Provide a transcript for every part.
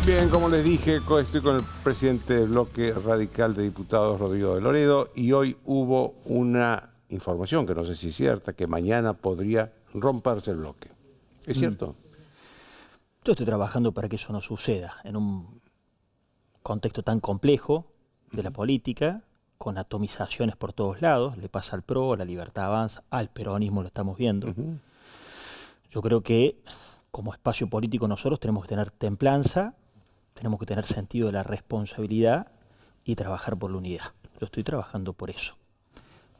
Bien, como les dije, estoy con el presidente del bloque radical de diputados, Rodrigo de Loredo, y hoy hubo una información, que no sé si es cierta, que mañana podría romperse el bloque. ¿Es cierto? Yo estoy trabajando para que eso no suceda en un contexto tan complejo de la política, con atomizaciones por todos lados. Le pasa al PRO, a la Libertad Avanza, al peronismo lo estamos viendo. Yo creo que como espacio político nosotros tenemos que tener templanza, tenemos que tener sentido de la responsabilidad y trabajar por la unidad. Yo estoy trabajando por eso.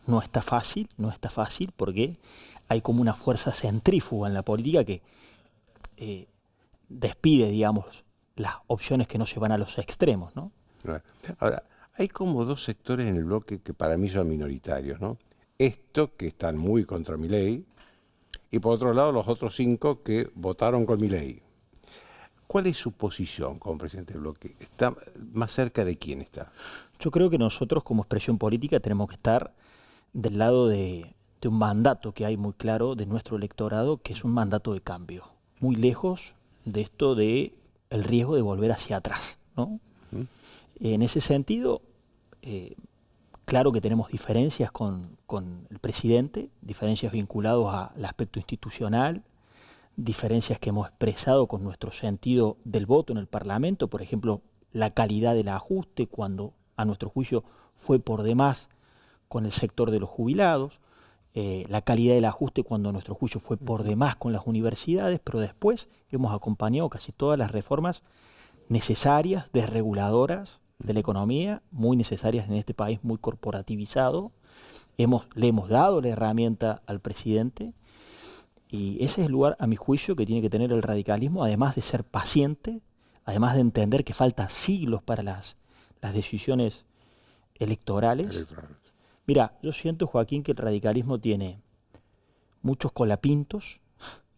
No está fácil porque hay como una fuerza centrífuga en la política que despide, digamos, las opciones que no se van a los extremos, ¿no? Ahora, hay como dos sectores en el bloque que para mí son minoritarios, ¿no? Estos que están muy contra Milei y por otro lado los otros 5 que votaron con Milei. ¿Cuál es su posición como presidente del bloque? ¿Está más cerca de quién está? Yo creo que nosotros como expresión política tenemos que estar del lado de un mandato que hay muy claro de nuestro electorado, que es un mandato de cambio, muy lejos de esto de el riesgo de volver hacia atrás, ¿no? En ese sentido, claro que tenemos diferencias con el presidente, diferencias vinculadas al aspecto institucional, diferencias que hemos expresado con nuestro sentido del voto en el Parlamento, por ejemplo, la calidad del ajuste, cuando a nuestro juicio fue por demás con el sector de los jubilados, la calidad del ajuste cuando a nuestro juicio fue por demás con las universidades, pero después hemos acompañado casi todas las reformas necesarias, desreguladoras de la economía, muy necesarias en este país muy corporativizado. Le hemos dado la herramienta al presidente y ese es el lugar, a mi juicio, que tiene que tener el radicalismo, además de ser paciente, además de entender que falta siglos para las decisiones electorales. Mira, yo siento, Joaquín, que el radicalismo tiene muchos colapintos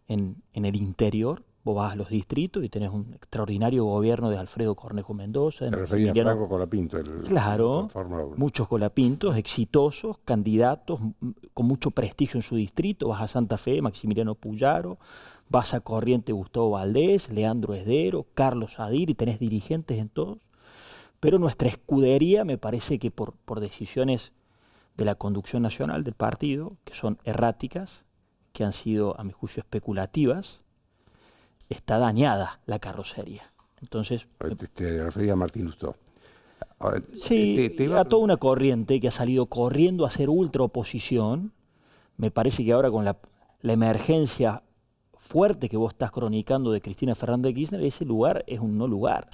en el interior. Vos vas a los distritos y tenés un extraordinario gobierno de Alfredo Cornejo Mendoza. ¿Te referías a Franco Colapinto? Claro, muchos colapintos, exitosos, candidatos con mucho prestigio en su distrito. Vas a Santa Fe, Maximiliano Puyaro, vas a Corrientes, Gustavo Valdés, Leandro Esdero, Carlos Adir, y tenés dirigentes en todos. Pero nuestra escudería, me parece que por decisiones de la conducción nacional del partido, que son erráticas, que han sido, a mi juicio, especulativas, está dañada la carrocería. Entonces, te refería a Martín Lustó. Ahora, sí, a toda una corriente que ha salido corriendo a hacer ultraoposición. Me parece que ahora con la emergencia fuerte que vos estás cronicando de Cristina Fernández de Kirchner, ese lugar es un no lugar.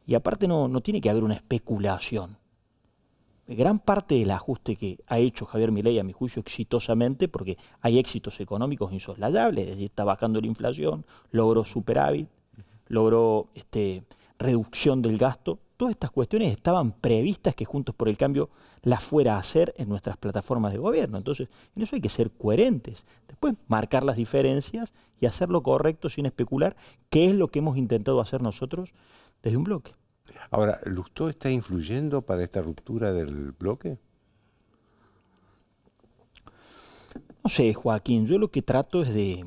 Y aparte no tiene que haber una especulación. Gran parte del ajuste que ha hecho Javier Milei, a mi juicio, exitosamente, porque hay éxitos económicos insoslayables, es decir, está bajando la inflación, logró superávit, logró reducción del gasto. Todas estas cuestiones estaban previstas que Juntos por el Cambio las fuera a hacer en nuestras plataformas de gobierno. Entonces, en eso hay que ser coherentes. Después, marcar las diferencias y hacer lo correcto sin especular, que es lo que hemos intentado hacer nosotros desde un bloque. Ahora, ¿Lustó está influyendo para esta ruptura del bloque? No sé, Joaquín, yo lo que trato es de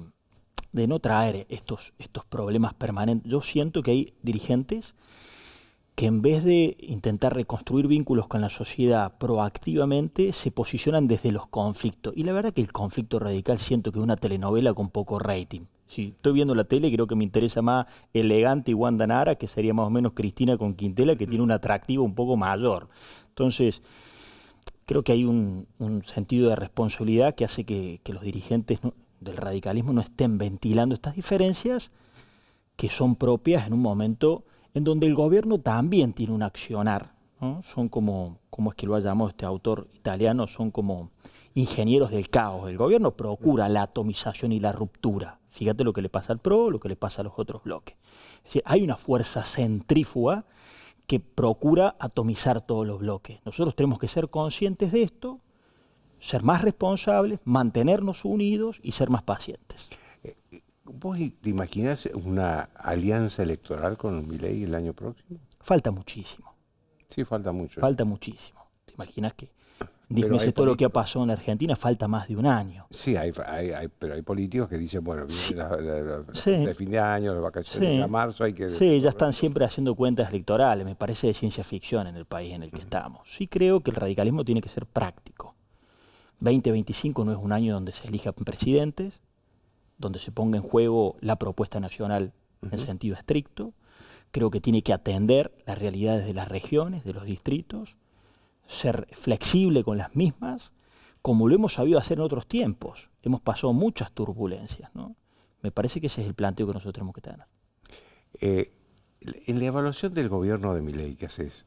no traer estos problemas permanentes. Yo siento que hay dirigentes que en vez de intentar reconstruir vínculos con la sociedad proactivamente, se posicionan desde los conflictos. Y la verdad que el conflicto radical siento que es una telenovela con poco rating. Si estoy viendo la tele, creo que me interesa más Elegante y Wanda Nara, que sería más o menos Cristina con Quintela, que tiene un atractivo un poco mayor. Entonces, creo que hay un sentido de responsabilidad que hace que los dirigentes del radicalismo no estén ventilando estas diferencias que son propias en un momento en donde el gobierno también tiene un accionar, ¿no? Son como es que lo ha llamado este autor italiano, son como ingenieros del caos. El gobierno procura la atomización y la ruptura. Fíjate lo que le pasa al PRO, lo que le pasa a los otros bloques. Es decir, hay una fuerza centrífuga que procura atomizar todos los bloques. Nosotros tenemos que ser conscientes de esto, ser más responsables, mantenernos unidos y ser más pacientes. ¿Vos te imaginás una alianza electoral con Milei el año próximo? Falta muchísimo. Sí, falta mucho. Falta muchísimo. ¿Te imaginas que Disminuye todo lo que ha pasado en la Argentina, falta más de un año. Sí, pero hay políticos que dicen, bueno, Sí, sí, de fin de año, las vacaciones sí, de marzo, hay que... sí, ya están siempre haciendo cuentas electorales, me parece de ciencia ficción en el país en el que estamos. Sí creo que el radicalismo tiene que ser práctico. 2025 no es un año donde se elijan presidentes, donde se ponga en juego la propuesta nacional en sentido estricto. Creo que tiene que atender las realidades de las regiones, de los distritos, ser flexible con las mismas, como lo hemos sabido hacer en otros tiempos. Hemos pasado muchas turbulencias, ¿no? Me parece que ese es el planteo que nosotros tenemos que tener. En la evaluación del gobierno de Milei que haces,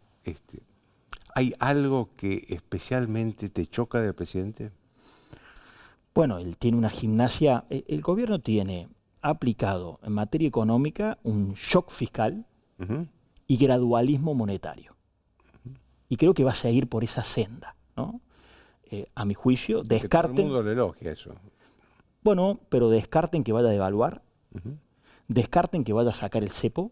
¿hay algo que especialmente te choca del presidente? Bueno, él tiene una gimnasia, el gobierno ha aplicado en materia económica un shock fiscal y gradualismo monetario. Y creo que va a seguir por esa senda, ¿no? A mi juicio, descarten... Que todo el mundo le elogia eso. Bueno, pero descarten que vaya a devaluar, descarten que vaya a sacar el cepo,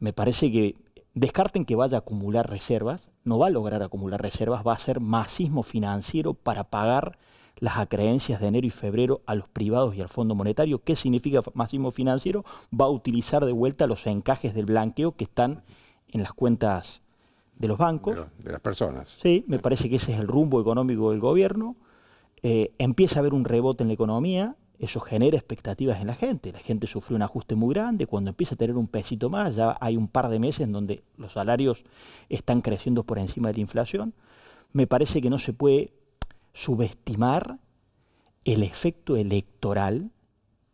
me parece que descarten que vaya a acumular reservas, no va a lograr acumular reservas, va a hacer masismo financiero para pagar las acreencias de enero y febrero a los privados y al Fondo Monetario. ¿Qué significa masismo financiero? Va a utilizar de vuelta los encajes del blanqueo que están en las cuentas de los bancos. De las personas. Sí, me parece que ese es el rumbo económico del gobierno. Empieza a haber un rebote en la economía, eso genera expectativas en la gente. La gente sufrió un ajuste muy grande, cuando empieza a tener un pesito más, ya hay un par de meses en donde los salarios están creciendo por encima de la inflación. Me parece que no se puede subestimar el efecto electoral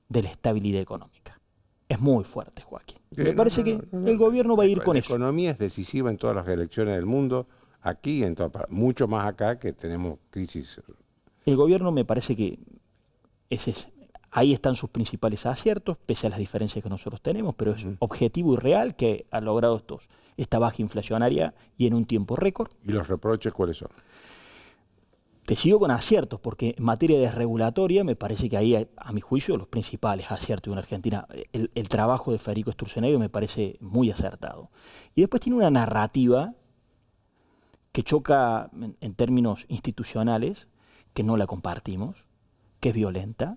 de la estabilidad económica. Es muy fuerte, Joaquín. Me parece que el gobierno va a ir con eso. La economía es decisiva en todas las elecciones del mundo, aquí, mucho más acá que tenemos crisis. El gobierno me parece que ahí están sus principales aciertos, pese a las diferencias que nosotros tenemos, pero es objetivo y real que ha logrado esta baja inflacionaria y en un tiempo récord. ¿Y los reproches cuáles son? Te sigo con aciertos, porque en materia desregulatoria me parece que ahí, a mi juicio, los principales aciertos de una Argentina, el trabajo de Federico Sturzenegger me parece muy acertado. Y después tiene una narrativa que choca en términos institucionales, que no la compartimos, que es violenta,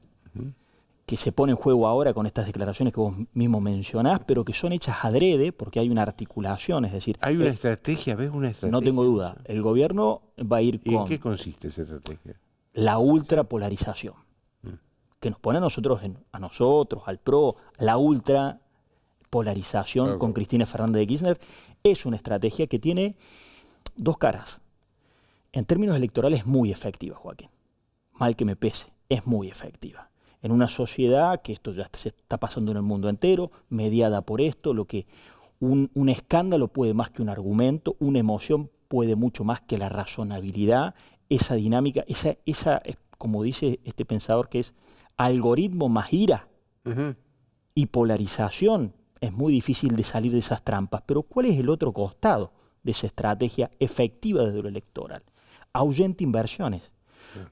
que se pone en juego ahora con estas declaraciones que vos mismo mencionás, pero que son hechas adrede porque hay una articulación, es decir... ¿Hay una estrategia? ¿Ves una estrategia? No tengo duda. El gobierno va a ir con... ¿Y en qué consiste esa estrategia? La ultrapolarización, que nos pone a nosotros, al PRO, la ultrapolarización con Cristina Fernández de Kirchner, es una estrategia que tiene dos caras. En términos electorales, muy efectiva, Joaquín. Mal que me pese, es muy efectiva. En una sociedad, que esto ya se está pasando en el mundo entero, mediada por esto, lo que un escándalo puede más que un argumento, una emoción puede mucho más que la razonabilidad, esa dinámica, esa como dice este pensador, que es algoritmo más ira y polarización, es muy difícil de salir de esas trampas. Pero ¿cuál es el otro costado de esa estrategia efectiva desde lo electoral? Ahuyenta inversiones.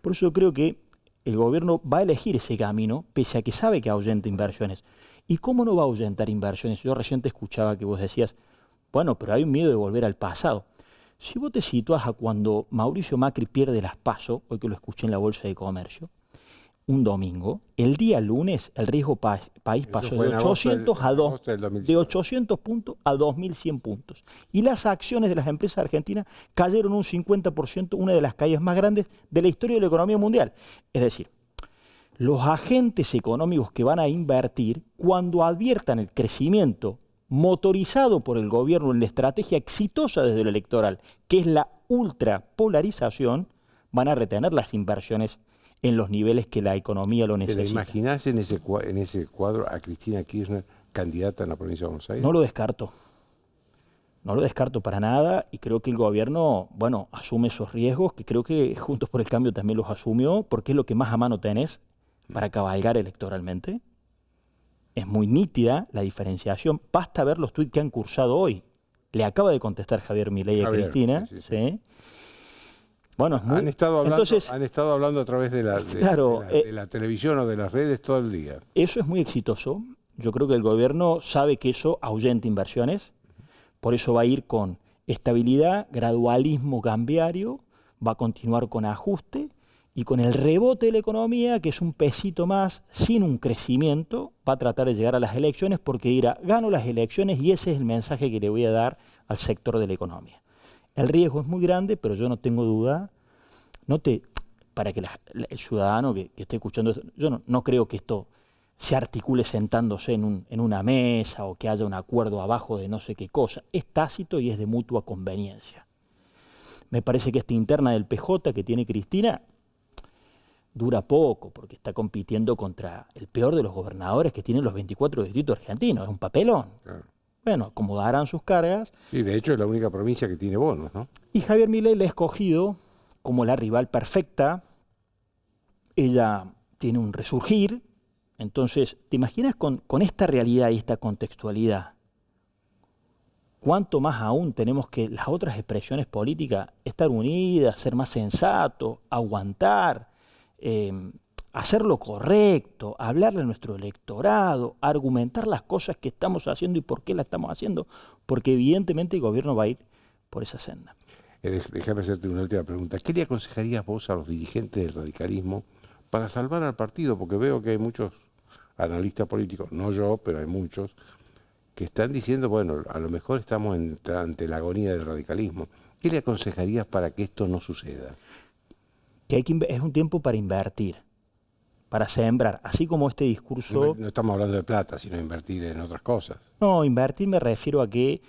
Por eso yo creo que el gobierno va a elegir ese camino, pese a que sabe que ahuyenta inversiones. ¿Y cómo no va a ahuyentar inversiones? Yo recién te escuchaba que vos decías, bueno, pero hay un miedo de volver al pasado. Si vos te situás a cuando Mauricio Macri pierde las PASO, hoy que lo escuché en la Bolsa de Comercio, un domingo, el día lunes el riesgo país pasó de 800 puntos a 2.100 puntos. Y las acciones de las empresas argentinas cayeron un 50%, una de las caídas más grandes de la historia de la economía mundial. Es decir, los agentes económicos que van a invertir, cuando adviertan el crecimiento motorizado por el gobierno en la estrategia exitosa desde lo electoral, que es la ultrapolarización, van a retener las inversiones en los niveles que la economía lo necesita. ¿Te la imaginás en ese cuadro a Cristina Kirchner candidata en la provincia de Buenos Aires? No lo descarto. No lo descarto para nada y creo que el gobierno, bueno, asume esos riesgos, que creo que Juntos por el Cambio también los asumió, porque es lo que más a mano tenés para cabalgar electoralmente. Es muy nítida la diferenciación. Basta ver los tuits que han cursado hoy. Le acaba de contestar Javier Milei a Cristina. Sí. Bueno, han estado hablando a través de la televisión o de las redes todo el día. Eso es muy exitoso. Yo creo que el gobierno sabe que eso ahuyenta inversiones. Por eso va a ir con estabilidad, gradualismo cambiario, va a continuar con ajuste y con el rebote de la economía, que es un pesito más, sin un crecimiento, va a tratar de llegar a las elecciones porque dirá, gano las elecciones y ese es el mensaje que le voy a dar al sector de la economía. El riesgo es muy grande, pero yo no tengo duda, para que el ciudadano que esté escuchando esto, yo no creo que esto se articule sentándose en una mesa o que haya un acuerdo abajo de no sé qué cosa. Es tácito y es de mutua conveniencia. Me parece que esta interna del PJ que tiene Cristina dura poco, porque está compitiendo contra el peor de los gobernadores que tienen los 24 distritos argentinos. Es un papelón. Claro. Bueno, acomodarán sus cargas. Sí, de hecho es la única provincia que tiene bonos, ¿no? Y Javier Milei la ha escogido como la rival perfecta. Ella tiene un resurgir. Entonces, ¿te imaginas con esta realidad y esta contextualidad? ¿Cuánto más aún tenemos que las otras expresiones políticas estar unidas, ser más sensatos, aguantar, hacer lo correcto, hablarle a nuestro electorado, argumentar las cosas que estamos haciendo y por qué las estamos haciendo? Porque evidentemente el gobierno va a ir por esa senda. Déjame hacerte una última pregunta. ¿Qué le aconsejarías vos a los dirigentes del radicalismo para salvar al partido? Porque veo que hay muchos analistas políticos, no yo, pero hay muchos, que están diciendo, bueno, a lo mejor estamos ante la agonía del radicalismo. ¿Qué le aconsejarías para que esto no suceda? Que es un tiempo para invertir, para sembrar, así como este discurso... No estamos hablando de plata, sino de invertir en otras cosas. No, invertir me refiero a que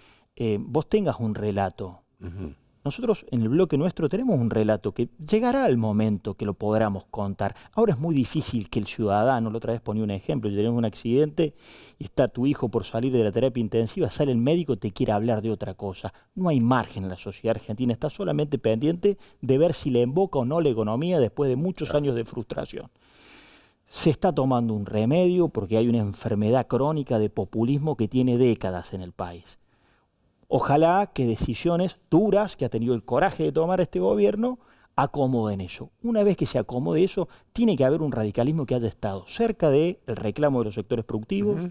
vos tengas un relato. Uh-huh. Nosotros en el bloque nuestro tenemos un relato que llegará el momento que lo podamos contar. Ahora es muy difícil que el ciudadano, la otra vez ponía un ejemplo, tenemos un accidente y está tu hijo por salir de la terapia intensiva, sale el médico, te quiere hablar de otra cosa. No hay margen en la sociedad argentina, está solamente pendiente de ver si le emboca o no la economía después de muchos años de frustración. Se está tomando un remedio porque hay una enfermedad crónica de populismo que tiene décadas en el país. Ojalá que decisiones duras que ha tenido el coraje de tomar este gobierno acomoden eso. Una vez que se acomode eso, tiene que haber un radicalismo que haya estado cerca del reclamo de los sectores productivos,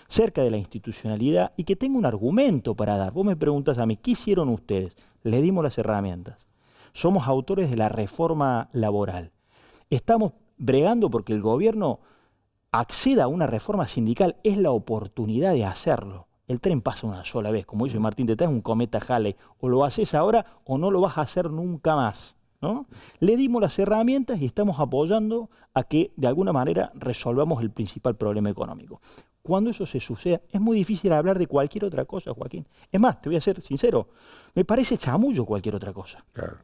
cerca de la institucionalidad y que tenga un argumento para dar. Vos me preguntas a mí, ¿qué hicieron ustedes? Le dimos las herramientas. Somos autores de la reforma laboral. Estamos bregando porque el gobierno acceda a una reforma sindical. Es la oportunidad de hacerlo. El tren pasa una sola vez, como dice Martín Tetaz, es un cometa Halley. O lo haces ahora o no lo vas a hacer nunca más, ¿no? Le dimos las herramientas y estamos apoyando a que de alguna manera resolvamos el principal problema económico. Cuando eso se suceda, es muy difícil hablar de cualquier otra cosa, Joaquín. Es más, te voy a ser sincero, me parece chamullo cualquier otra cosa. Claro.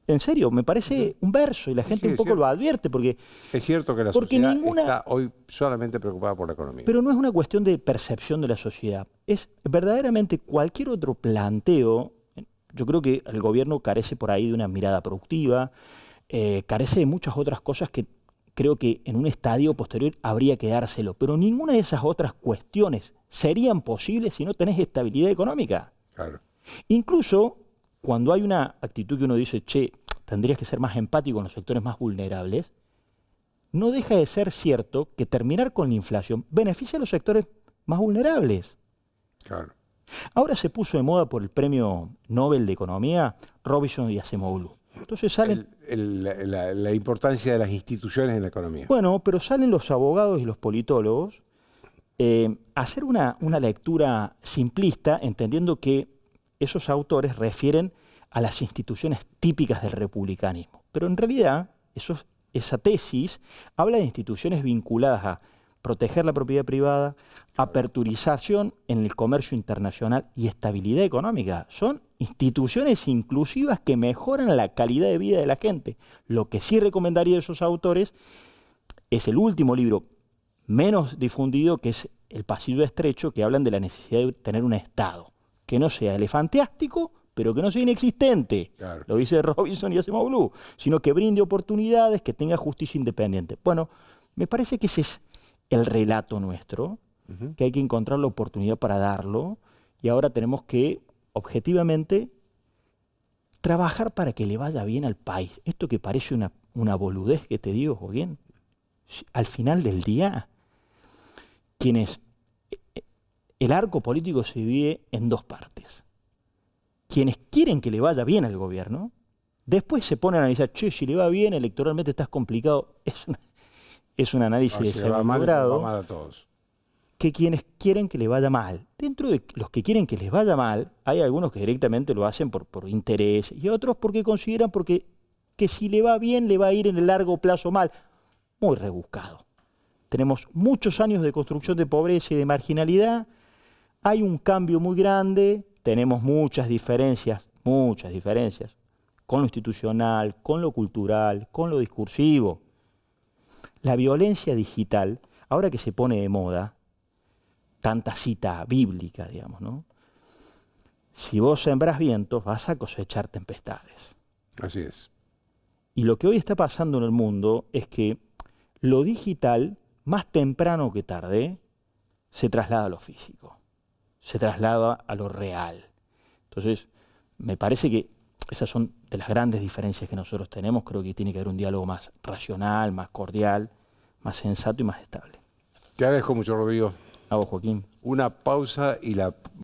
En serio, me parece un verso y la gente Sí, un poco lo advierte porque... Es cierto que la sociedad está hoy solamente preocupada por la economía. Pero no es una cuestión de percepción de la sociedad. Es verdaderamente cualquier otro planteo. Yo creo que el gobierno carece por ahí de una mirada productiva, carece de muchas otras cosas que creo que en un estadio posterior habría que dárselo. Pero ninguna de esas otras cuestiones serían posibles si no tenés estabilidad económica. Claro. Incluso cuando hay una actitud que uno dice, che, tendrías que ser más empático con los sectores más vulnerables, no deja de ser cierto que terminar con la inflación beneficia a los sectores más vulnerables. Claro. Ahora se puso de moda por el premio Nobel de Economía Robinson y Acemoglu. Entonces salen... La importancia de las instituciones en la economía. Bueno, pero salen los abogados y los politólogos a hacer una lectura simplista, entendiendo que esos autores refieren a las instituciones típicas del republicanismo. Pero en realidad, esa tesis habla de instituciones vinculadas a proteger la propiedad privada, aperturización en el comercio internacional y estabilidad económica. Son instituciones inclusivas que mejoran la calidad de vida de la gente. Lo que sí recomendaría a esos autores es el último libro menos difundido, que es El pasillo estrecho, que hablan de la necesidad de tener un Estado que no sea elefantiástico, pero que no sea inexistente, claro. Lo dice Robinson y Acemoglu, sino que brinde oportunidades, que tenga justicia independiente. Bueno, me parece que ese es el relato nuestro, que hay que encontrar la oportunidad para darlo, y ahora tenemos que, objetivamente, trabajar para que le vaya bien al país. Esto que parece una boludez que te digo, Joaquín, al final del día, el arco político se divide en dos partes. Quienes quieren que le vaya bien al gobierno Después se pone a analizar, che, si le va bien, electoralmente estás complicado. Es un análisis de Si le va mal, segundo le va grado. mal a todos. Que quienes quieren que le vaya mal. Dentro de los que quieren que les vaya mal, hay algunos que directamente lo hacen por interés y otros porque consideran que si le va bien, le va a ir en el largo plazo mal. Muy rebuscado. Tenemos muchos años de construcción de pobreza y de marginalidad. Hay un cambio muy grande. Tenemos muchas diferencias con lo institucional, con lo cultural, con lo discursivo. La violencia digital, ahora que se pone de moda, tanta cita bíblica, digamos, ¿no? Si vos sembrás vientos, vas a cosechar tempestades. Así es. Y lo que hoy está pasando en el mundo es que lo digital, más temprano que tarde, se traslada a lo físico, se traslada a lo real. Entonces, me parece que esas son de las grandes diferencias que nosotros tenemos. Creo que tiene que haber un diálogo más racional, más cordial, más sensato y más estable. Te agradezco mucho, Rodrigo. A vos, Joaquín. Una pausa y la